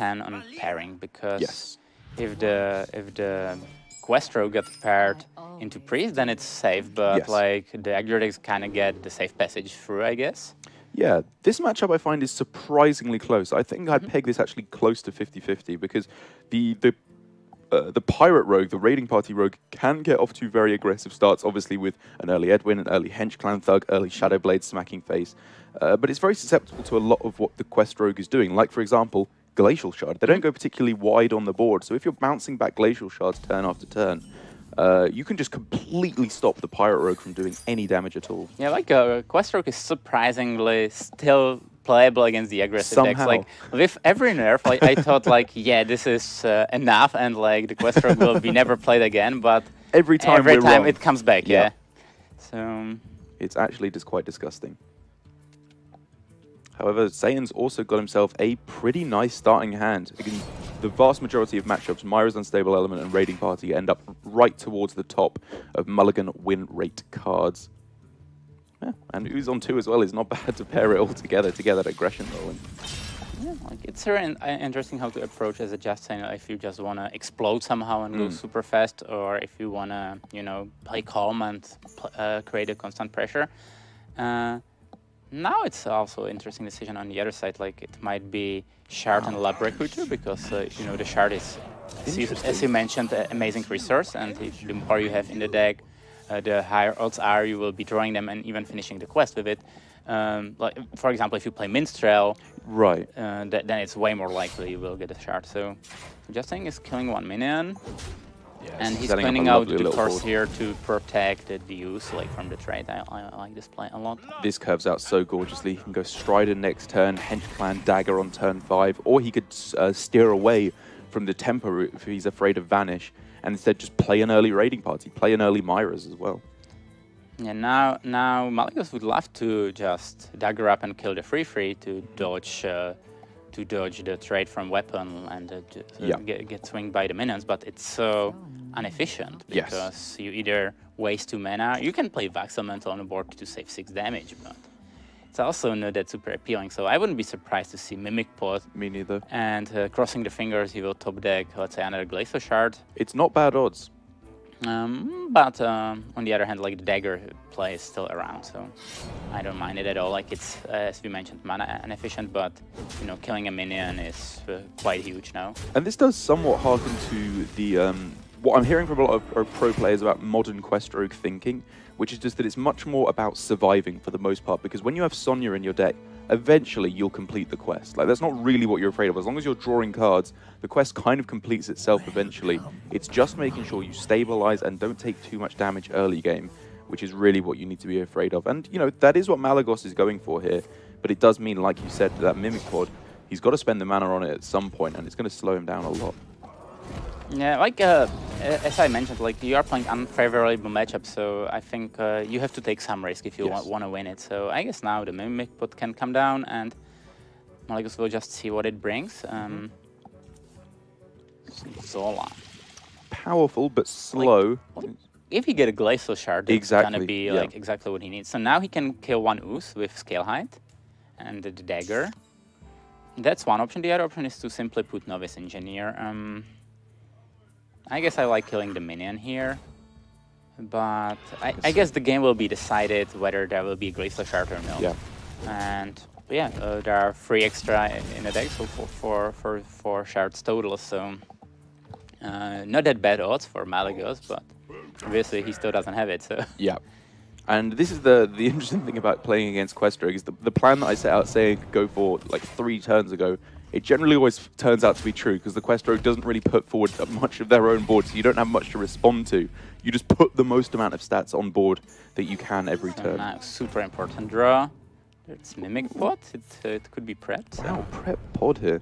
depend on pairing, because if the quest rogue gets paired into priest, then it's safe, but like the aggro decks kind of get the safe passage through, I guess. Yeah, this matchup I find is surprisingly close. I think I'd peg this actually close to 50-50, because the pirate rogue, the raiding party rogue, can get off to very aggressive starts, obviously with an early Edwin, an early Hench Clan Thug, early Shadowblade smacking face. But it's very susceptible to a lot of what the quest rogue is doing. Like, for example, Glacial Shard. They don't go particularly wide on the board, so if you're bouncing back Glacial Shards turn after turn, you can just completely stop the pirate rogue from doing any damage at all. Yeah, like quest rogue is surprisingly still playable against the aggressive decks. Like with every nerf, like, I thought like, yeah, this is enough, and like the quest rogue will be never played again. But every time it comes back, So it's actually just quite disgusting. However, Saiyans also got himself a pretty nice starting hand. Again, the vast majority of matchups, Myra's Unstable Element and Raiding Party end up right towards the top of Mulligan win rate cards. Yeah, and Ooze on 2 as well is not bad to pair it all together to get that aggression rolling. Yeah, like it's very interesting how to approach as a just saying if you just want to explode somehow and go super fast, or if you want to, you know, play calm and create a constant pressure. Now it's also an interesting decision on the other side. Like it might be Shard and Lab Recruiter, because you know, the Shard is, as you mentioned, an amazing resource, and the more you have in the deck, the higher odds are you will be drawing them and even finishing the quest with it. Like for example, if you play Minstrel, then it's way more likely you will get a Shard. So just saying is killing one minion. Yes, and he's cleaning out the course here to protect the use like from the trade. I like this play a lot. This curves out so gorgeously. He can go Strider next turn, Hench Clan Dagger on turn 5, or he could steer away from the Temper route if he's afraid of Vanish, and instead just play an early Raiding Party, play an early Myra's as well. Yeah, now Malygos would love to just dagger up and kill the 3/3 to dodge the trade from weapon and get swinged by the minions, but it's so inefficient because you either waste 2 mana. You can play Vaxelmental on the board to save 6 damage, but it's also not that super appealing. So I wouldn't be surprised to see Mimic Pot. Me neither. And crossing the fingers, he will top deck, let's say, another Glacial Shard. It's not bad odds. But on the other hand, like the dagger play is still around, so I don't mind it at all. Like it's, as we mentioned, mana inefficient, but you know, killing a minion is quite huge now. And this does somewhat harken to the what I'm hearing from a lot of pro players about modern quest rogue thinking, which is just that it's much more about surviving for the most part, because when you have Sonya in your deck, eventually you'll complete the quest. Like, that's not really what you're afraid of. As long as you're drawing cards, the quest kind of completes itself eventually. It's just making sure you stabilize and don't take too much damage early game, which is really what you need to be afraid of. And, you know, that is what Malygos is going for here. But it does mean, like you said, that Mimic Pod, he's got to spend the mana on it at some point, and it's going to slow him down a lot. Yeah, like as I mentioned, like you are playing unfavorable matchups, so I think you have to take some risk if you want to win it. So I guess now the Mimic Pot can come down, and Malygos will just see what it brings. Zola. Powerful but slow. Like, if he get a Glacial Shard, it's gonna be like exactly what he needs. So now he can kill one Ooze with Scale Height and the dagger. That's one option. The other option is to simply put Novice Engineer. I guess I like killing the minion here, but I guess the game will be decided whether there will be a Glacial Shard or no. Yeah. And yeah, there are 3 extra in the deck, so four shards total. So not that bad odds for Malygos, but obviously he still doesn't have it. So yeah. And this is the interesting thing about playing against quest rogue is the plan that I set out saying could go for like 3 turns ago. It generally always turns out to be true, because the quest rogue doesn't really put forward much of their own board, so you don't have much to respond to. You just put the most amount of stats on board that you can every turn. Now, super important draw. It's Mimic Pot. It could be prepped. Wow, prep pod here.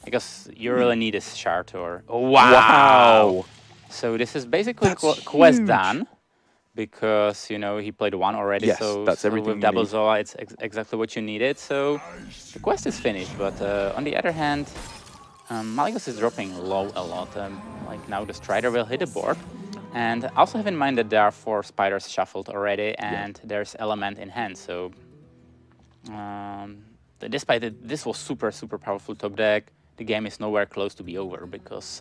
Because you really need a shard or... Oh, wow! So this is basically quest done. Because, you know, he played 1 already, so with double Zola, it's exactly what you needed. So the quest is finished, but on the other hand, Malygos is dropping low a lot. Like now the Strider will hit the board. And also have in mind that there are 4 spiders shuffled already, and there's Element in hand. So despite it, this was super powerful top deck, the game is nowhere close to be over because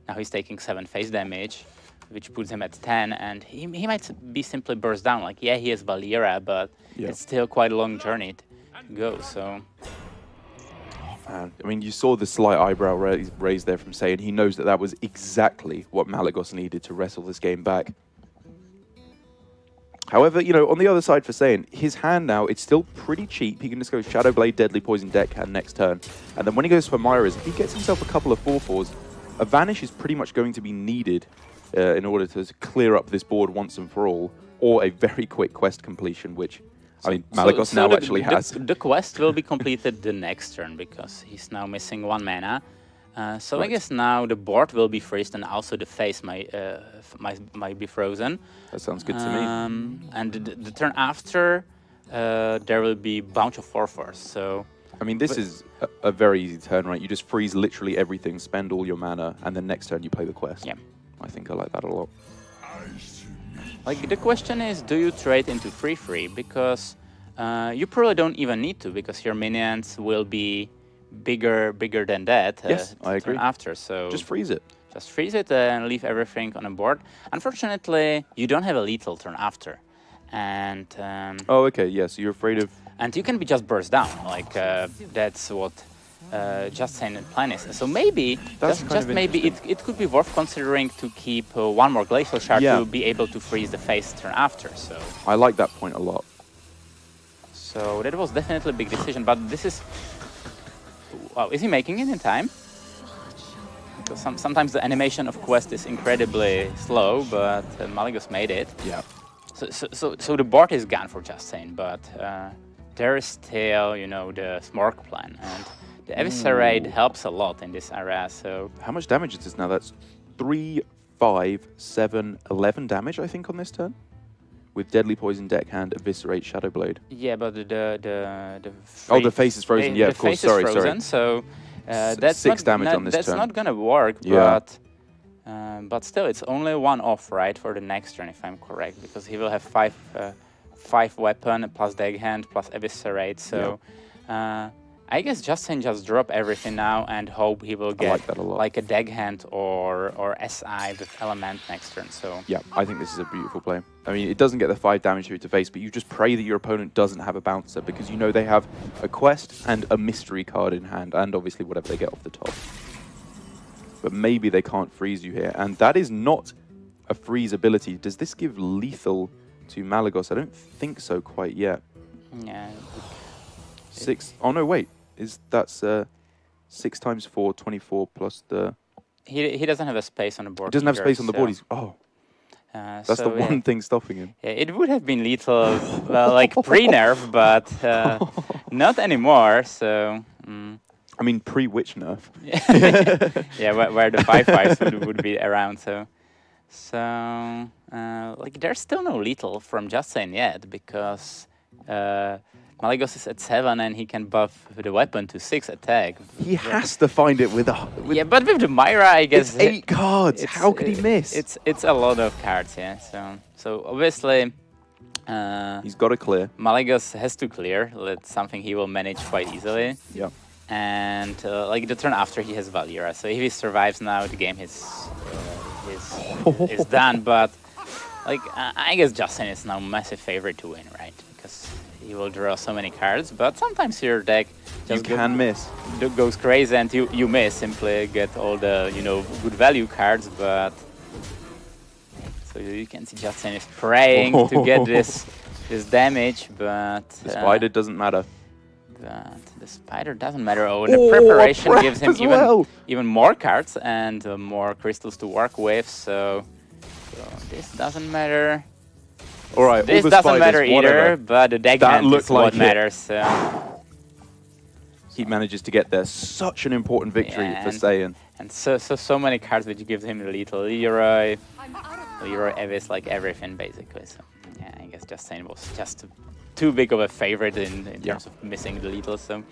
now he's taking 7 face damage, which puts him at 10, and he might be simply burst down. Like, yeah, he has Valeera, but it's still quite a long journey to go, so... I mean, you saw the slight eyebrow raise there from Saiyan. He knows that that was exactly what Malygos needed to wrestle this game back. However, you know, on the other side for Saiyan, his hand now, it's still pretty cheap. He can just go Shadow Blade, Deadly Poison, Deckhand next turn. And then when he goes for Myra's, if he gets himself a couple of 4/4s, a Vanish is pretty much going to be needed in order to clear up this board once and for all, or a very quick quest completion, which... I mean, Malygos now actually has. The quest will be completed the next turn because he's now missing 1 mana. So I guess now the board will be freezed and also the face might be frozen. That sounds good to me. And the turn after, there will be bunch of 4/4s. So I mean, this is a very easy turn, right? You just freeze literally everything, spend all your mana, and then next turn you play the quest. Yeah, I think I like that a lot. Like, the question is, do you trade into 3/3? Because you probably don't even need to, because your minions will be bigger than that. Yes, I agree. After, so just freeze it. Just freeze it and leave everything on a board. Unfortunately, you don't have a lethal turn after, and oh, okay, yeah. So you're afraid of. And you can be just burst down. Like that's what Just Saying plan is. So maybe, just maybe, it could be worth considering to keep 1 more Glacial Shard to be able to freeze the face turn after. So I like that point a lot. So that was definitely a big decision, but this is... Wow, is he making it in time? Because sometimes the animation of quest is incredibly slow, but Malygos made it. Yeah. So the board is gone for Just Saying, but there is still, you know, the Smork plan, and the Eviscerate helps a lot in this area, so... How much damage is this now? That's 3, 5, 7, 11 damage, I think, on this turn? With Deadly Poison, Deckhand, Eviscerate, Shadow Blade. Yeah, but the oh, the face is frozen. Yeah, of course. Sorry. So that's 6 damage on this turn. That's not gonna work. Yeah. But still, it's only 1 off, right, for the next turn, if I'm correct, because he will have 5 weapon plus Deckhand plus Eviscerate. So I guess just drop everything now and hope he will get like a Deckhand or SI with Element next turn. So yeah, I think this is a beautiful play. I mean, it doesn't get the 5 damage to face, but you just pray that your opponent doesn't have a bouncer, because you know they have a quest and a mystery card in hand, and obviously whatever they get off the top. But maybe they can't freeze you here, and that is not a freeze ability. Does this give lethal to Malygos? I don't think so quite yet. Yeah. 6. Oh no, wait. That's 6 times 4, 24 plus the... He doesn't have a space on the board. He doesn't have space on the board. He's, that's the one thing stopping him. Yeah, it would have been lethal, well, like pre-nerf, but not anymore. So. I mean, pre-witch nerf. Yeah, where the 5/5s would be around. So like, there's still no lethal from Just Saying yet, because Malygos is at 7 and he can buff the weapon to 6 attack. He has to find it with a... yeah, but with the Myra, I guess... It's 8 cards. How could he miss? It's a lot of cards, yeah. So obviously... he's got to clear. Malygos has to clear. That's something he will manage quite easily. Yeah. And like the turn after, he has Valeera. So if he survives now, the game is done. But like I guess Just Saying is now a massive favorite to win, right? Because he will draw so many cards. But sometimes your deck just goes crazy, and you miss. Simply get all the good value cards. But so you can see Just Saying is praying to get this damage, but the spider doesn't matter. But the spider doesn't matter. Oh, the preparation gives him even more cards and more crystals to work with. So this doesn't matter. All right, this doesn't matter either. But the deck is what matters. He manages to get there. Such an important victory for Saiyan. And so many cards which gives him the lethal. Leroy Evis, like everything basically. So yeah, I guess Just Saying was just too big of a favorite in terms of missing the lethal. So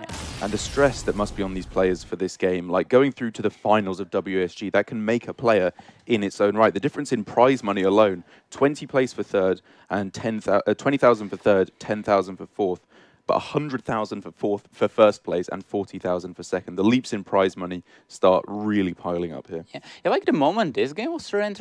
yeah. And the stress that must be on these players for this game, like going through to the finals of WESG, that can make a player in its own right. The difference in prize money alone, 20 place for third and 20,000 for third, 10,000 for fourth. but 100,000 for first place and 40,000 for second. The leaps in prize money start really piling up here. Yeah, like the moment this game was really interesting.